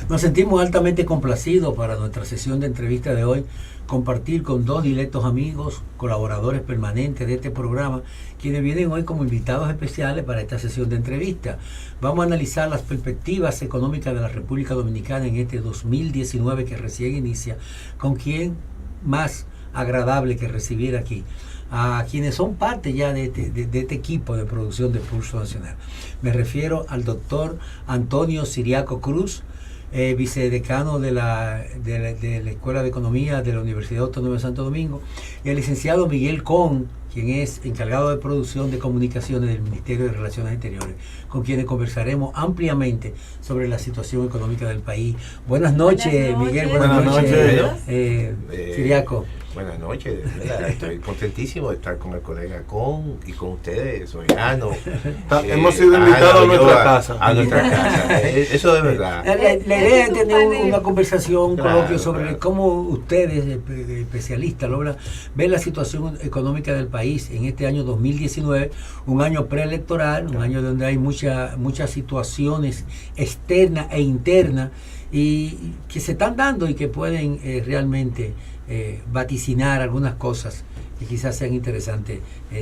Nos sentimos altamente complacidos para nuestra sesión de entrevista de hoy, compartir con dos directos amigos, colaboradores permanentes de este programa, quienes vienen hoy como invitados especiales para esta sesión de entrevista. Vamos a analizar las perspectivas económicas de la República Dominicana en este 2019 que recién inicia, con quién más agradable que recibir aquí a quienes son parte ya de este equipo de producción de Pulso Nacional. Me refiero al doctor Antonio Ciriaco Cruz, vicedecano de la Escuela de Economía de la Universidad Autónoma de Santo Domingo, y el licenciado Miguel Con, quien es encargado de producción de comunicaciones del Ministerio de Relaciones Exteriores, con quienes conversaremos ampliamente sobre la situación económica del país. Buenas noches, Miguel. Buenas noches. Ciriaco. Buenas noches, estoy contentísimo de estar con el colega Con y con ustedes, Soriano. Hemos sido invitados a nuestra casa. A nuestra casa, eso de verdad. La idea es tener una conversación, un Claro, coloquio sobre claro. cómo ustedes, especialistas, ven la situación económica del país en este año 2019, un año preelectoral, un año donde hay muchas situaciones externas e internas y que se están dando y que pueden realmente vaticinar algunas cosas que quizás sean interesantes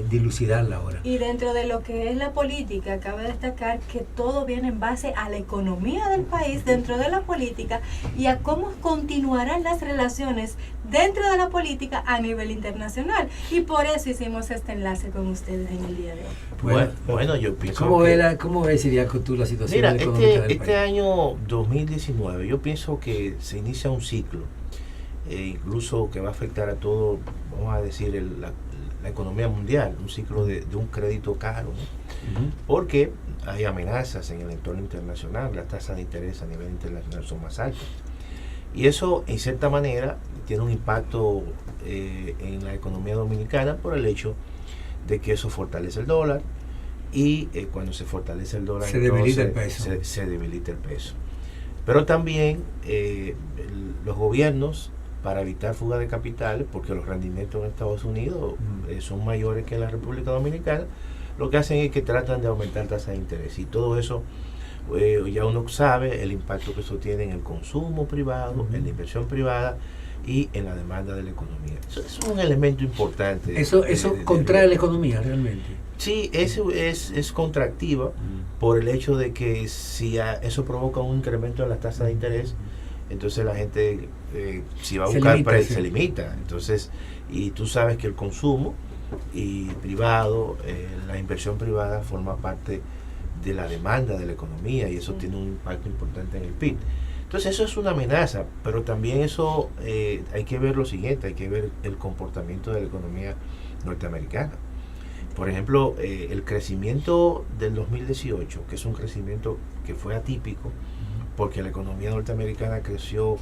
dilucidarla ahora. Y dentro de lo que es la política, cabe destacar que todo viene en base a la economía del país dentro de la política y a cómo continuarán las relaciones dentro de la política a nivel internacional. Y por eso hicimos este enlace con ustedes en el día de hoy. Bueno, yo pienso ¿Cómo ves, Ciriaco, tú la situación mira, económica del este país? año 2019 yo pienso que se inicia un ciclo, incluso que va a afectar a todo, vamos a decir, la economía mundial, un ciclo de un crédito caro, ¿no? Porque hay amenazas en el entorno internacional, las tasas de interés a nivel internacional son más altas. Y eso, en cierta manera, tiene un impacto en la economía dominicana por el hecho de que eso fortalece el dólar y cuando se fortalece el dólar Se debilita el peso. Se debilita el peso. Pero también los gobiernos, para evitar fuga de capitales, porque los rendimientos en Estados Unidos son mayores que en la República Dominicana, lo que hacen es que tratan de aumentar tasas de interés. Y todo eso, ya uno sabe el impacto que eso tiene en el consumo privado, en la inversión privada y en la demanda de la economía. Eso es un elemento importante. Eso contrae la economía realmente. Sí, es contractiva por el hecho de que si eso provoca un incremento en las tasas de interés, entonces la gente, si va a buscar precios, se limita. Entonces, y tú sabes que el consumo y privado, la inversión privada forma parte de la demanda de la economía y eso tiene un impacto importante en el PIB. Entonces eso es una amenaza, pero también eso hay que ver lo siguiente, hay que ver el comportamiento de la economía norteamericana. Por ejemplo, el crecimiento del 2018, que es un crecimiento que fue atípico, porque la economía norteamericana creció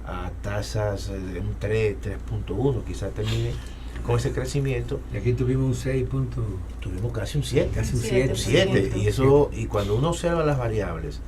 a tasas de un 3.1, quizás termine con ese crecimiento. Y aquí tuvimos un 6 puntos. Tuvimos casi un 7. Casi un 7. Y eso, y cuando uno observa las variables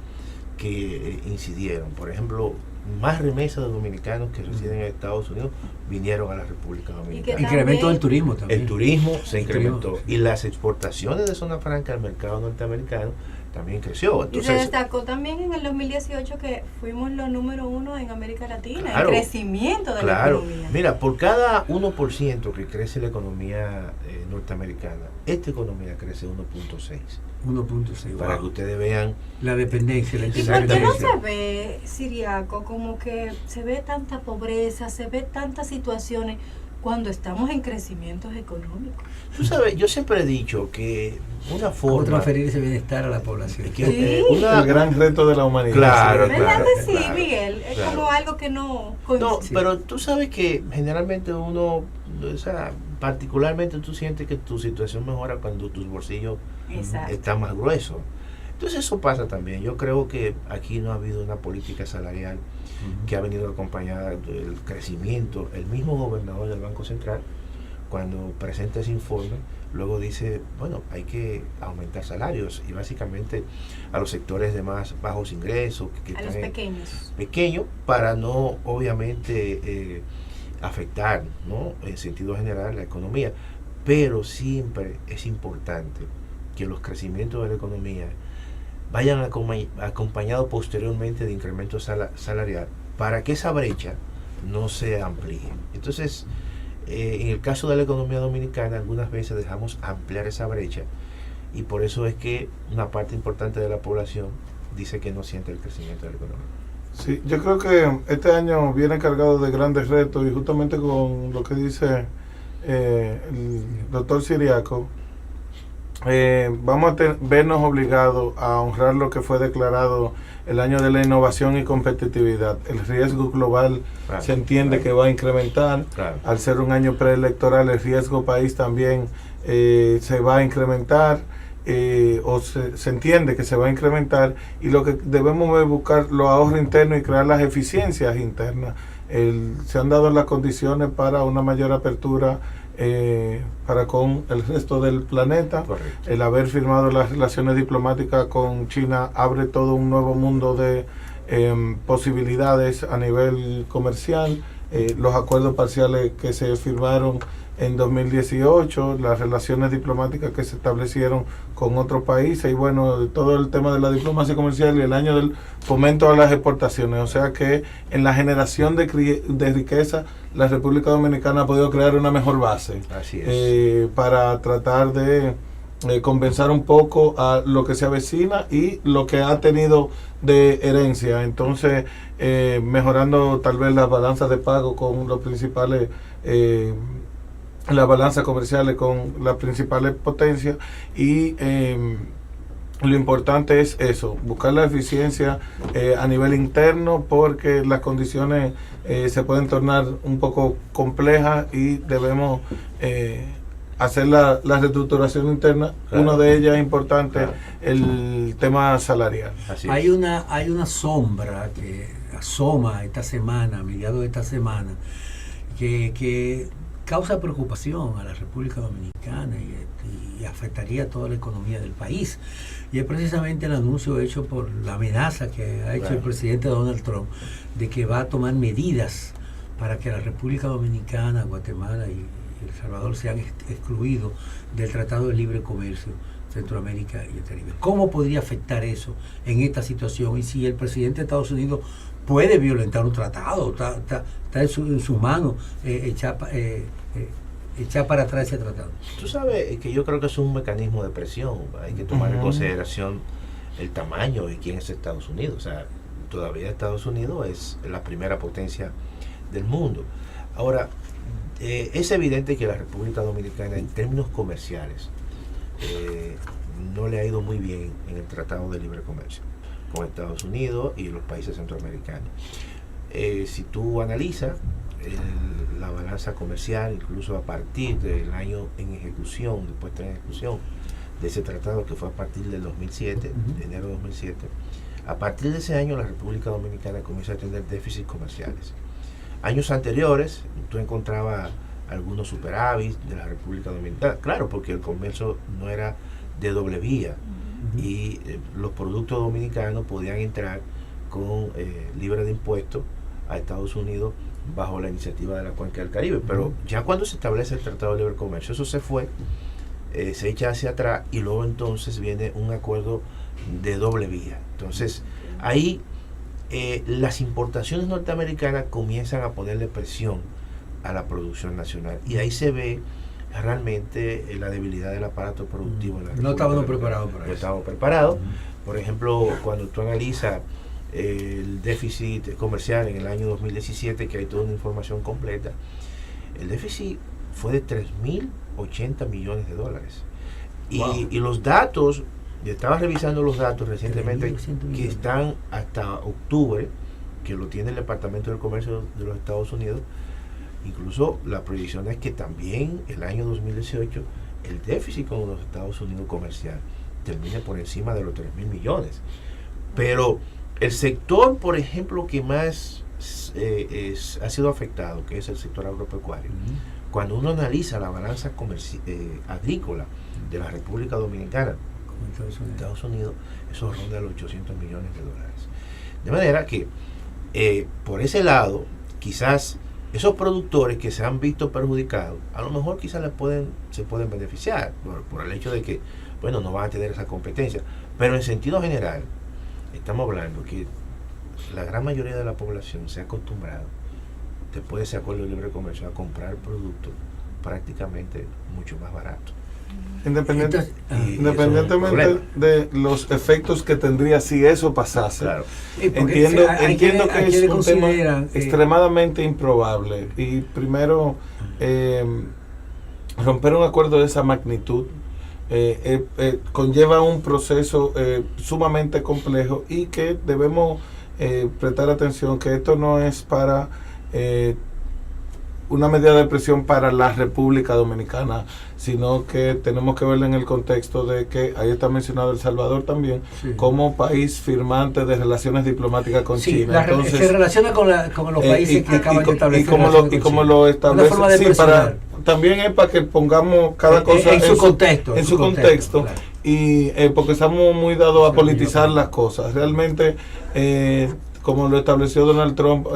que incidieron, por ejemplo, más remesas de dominicanos que residen en Estados Unidos vinieron a la República Dominicana. Incremento del turismo también. El turismo se incrementó y las exportaciones de zona franca al mercado norteamericano también creció. Y se destacó también en el 2018 que fuimos los número 1 en América Latina, claro, en crecimiento de la economía. Mira, por cada 1% que crece la economía norteamericana, esta economía crece 1.6. 1.6. Para que ustedes vean la dependencia, la ¿Y por qué no interdependencia. se ve, Ciriaco, como que se ve tanta pobreza, se ve tantas situaciones cuando estamos en crecimientos económicos? Tú sabes, yo siempre he dicho que una ¿Cómo forma... transferir ese bienestar a la población? que, Sí. El gran reto de la humanidad. Claro, ¿Verdad que sí, claro, Miguel? Es claro. como algo que no No, coincide. pero tú sabes que generalmente uno, o sea, particularmente tú sientes que tu situación mejora cuando tus bolsillos Exacto. están más gruesos. Entonces eso pasa también. Yo creo que aquí no ha habido una política salarial que ha venido acompañada del crecimiento. El mismo gobernador del Banco Central, cuando presenta ese informe, luego dice, bueno, hay que aumentar salarios y básicamente a los sectores de más bajos ingresos, que A los pequeños. pequeños, para no obviamente afectar, ¿no?, en sentido general la economía, pero siempre es importante que los crecimientos de la economía vayan acompañados posteriormente de incremento salarial para que esa brecha no se amplíe. Entonces, en el caso de la economía dominicana, algunas veces dejamos ampliar esa brecha y por eso es que una parte importante de la población dice que no siente el crecimiento de la economía. Sí, yo creo que este año viene cargado de grandes retos y justamente con lo que dice el doctor Ciriaco, vamos a vernos obligados a honrar lo que fue declarado el año de la innovación y competitividad. El riesgo global se entiende que va a incrementar. Al ser un año preelectoral, el riesgo país también se va a incrementar. Se entiende que se va a incrementar, y lo que debemos es buscar los ahorros internos y crear las eficiencias internas. Se han dado las condiciones para una mayor apertura para con el resto del planeta. Correcto. El haber firmado las relaciones diplomáticas con China abre todo un nuevo mundo de posibilidades a nivel comercial. Los acuerdos parciales que se firmaron en 2018, las relaciones diplomáticas que se establecieron con otros países, y bueno, todo el tema de la diplomacia comercial y el año del fomento a las exportaciones. O sea que en la generación de riqueza, la República Dominicana ha podido crear una mejor base. Así es. Para tratar de compensar un poco a lo que se avecina y lo que ha tenido de herencia. Entonces, mejorando tal vez las balanzas de pago con los principales las balanzas comerciales con las principales potencias, y lo importante es eso, buscar la eficiencia a nivel interno, porque las condiciones se pueden tornar un poco complejas y debemos hacer la reestructuración interna. Claro. Una de ellas importante, claro, el tema salarial. Hay una sombra que asoma esta semana, a mediados de esta semana, que causa preocupación a la República Dominicana y afectaría a toda la economía del país. Y es precisamente el anuncio hecho por la amenaza que ha hecho el presidente Donald Trump de que va a tomar medidas para que la República Dominicana, Guatemala y El Salvador sean excluidos del Tratado de Libre Comercio Centroamérica y el Caribe. ¿Cómo podría afectar eso en esta situación? Y si el presidente de Estados Unidos puede violentar un tratado, está en su mano echar para atrás ese tratado. Tú sabes que yo creo que es un mecanismo de presión. Hay que tomar en consideración el tamaño de quién es Estados Unidos. O sea, todavía Estados Unidos es la primera potencia del mundo. Ahora, es evidente que la República Dominicana, en términos comerciales, no le ha ido muy bien en el Tratado de Libre Comercio con Estados Unidos y los países centroamericanos. Si tú analizas la balanza comercial, incluso a partir del año en ejecución, después de ejecución de ese tratado, que fue a partir del 2007, de enero de 2007, a partir de ese año la República Dominicana comienza a tener déficits comerciales. Años anteriores tú encontrabas algunos superávit de la República Dominicana, claro, porque el comercio no era de doble vía, y los productos dominicanos podían entrar con libre de impuestos a Estados Unidos bajo la iniciativa de la Cuenca del Caribe. Pero ya cuando se establece el Tratado de Libre Comercio, eso se fue, se echa hacia atrás, y luego entonces viene un acuerdo de doble vía. Entonces ahí las importaciones norteamericanas comienzan a ponerle presión a la producción nacional, y ahí se ve realmente la debilidad del aparato productivo en la República. No estábamos preparados para eso. No estábamos preparados. Por ejemplo, cuando tú analizas el déficit comercial en el año 2017, que hay toda una información completa, el déficit fue de 3.080 millones de dólares. Y los datos, yo estaba revisando los datos recientemente, que están hasta octubre, que lo tiene el Departamento del Comercio de los Estados Unidos. Incluso la proyección es que también el año 2018 el déficit con los Estados Unidos comercial termine por encima de los 3.000 millones. Pero el sector, por ejemplo, que más ha sido afectado, que es el sector agropecuario, cuando uno analiza la balanza agrícola de la República Dominicana con Estados Unidos, eso ronda los 800 millones de dólares. De manera que por ese lado, quizás esos productores que se han visto perjudicados, a lo mejor quizás se pueden beneficiar por el hecho de que, bueno, no van a tener esa competencia. Pero en sentido general, estamos hablando que la gran mayoría de la población se ha acostumbrado, después de ese acuerdo de libre comercio, a comprar productos prácticamente mucho más baratos. Independientemente de los efectos que tendría si eso pasase, claro. Entiendo que es un tema extremadamente improbable. Y primero, romper un acuerdo de esa magnitud conlleva un proceso sumamente complejo y que debemos prestar atención que esto no es para una medida de presión para la República Dominicana, sino que tenemos que verlo en el contexto de que ahí está mencionado El Salvador también, sí, como país firmante de relaciones diplomáticas con China. Entonces, se relaciona con los países que acaban de establecer. Y como lo establece, sí, también es para que pongamos cada cosa en su contexto. En su contexto, claro. Y porque estamos muy dados a politizar las cosas. Realmente, como lo estableció Donald Trump,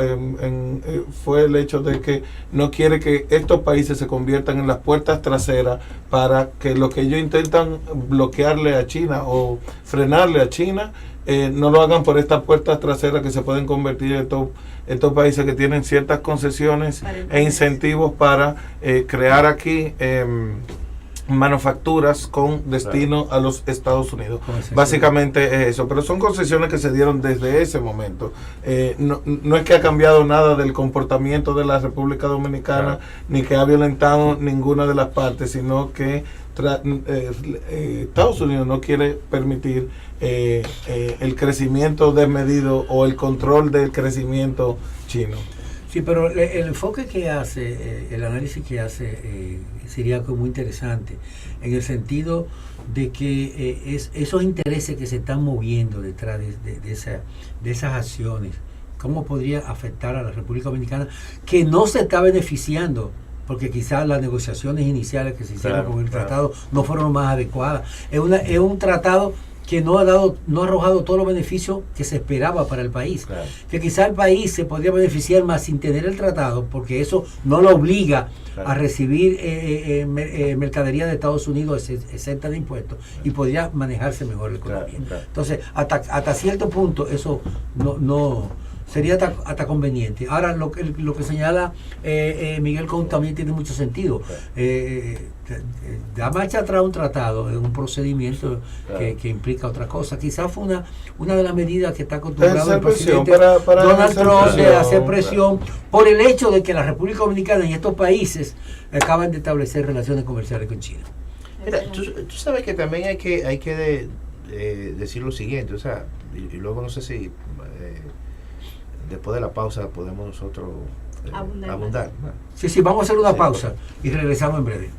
fue el hecho de que no quiere que estos países se conviertan en las puertas traseras para que lo que ellos intentan bloquearle a China o frenarle a China, no lo hagan por estas puertas traseras que se pueden convertir en estos países que tienen ciertas concesiones e incentivos para crear aquí manufacturas con destino a los Estados Unidos. Básicamente es eso, pero son concesiones que se dieron desde ese momento. No es que ha cambiado nada del comportamiento de la República Dominicana, ni que ha violentado ninguna de las partes, sino que Estados Unidos no quiere permitir el crecimiento desmedido o el control del crecimiento chino. Sí, pero el enfoque que hace, el análisis que hace sería muy interesante, en el sentido de que esos intereses que se están moviendo detrás de esas acciones, ¿cómo podría afectar a la República Dominicana, que no se está beneficiando? Porque quizás las negociaciones iniciales que se hicieron con el tratado no fueron más adecuadas. Es un tratado que no ha arrojado todos los beneficios que se esperaba para el país. Claro. Que quizá el país se podría beneficiar más sin tener el tratado, porque eso no lo obliga a recibir mercadería de Estados Unidos exenta de impuestos, y podría manejarse mejor la economía. Entonces, hasta cierto punto eso no sería hasta conveniente. Ahora, lo que señala Miguel Couto también tiene mucho sentido. Da marcha atrás un tratado, es un procedimiento que implica otra cosa. Quizás fue una de las medidas que está acostumbrado el presidente Donald Trump de hacer presión por el hecho de que la República Dominicana y estos países acaban de establecer relaciones comerciales con China. Mira, tú sabes que también hay que decir lo siguiente, o sea, y luego no sé si después de la pausa podemos nosotros abundar. Sí, vamos a hacer una pausa y regresamos en breve.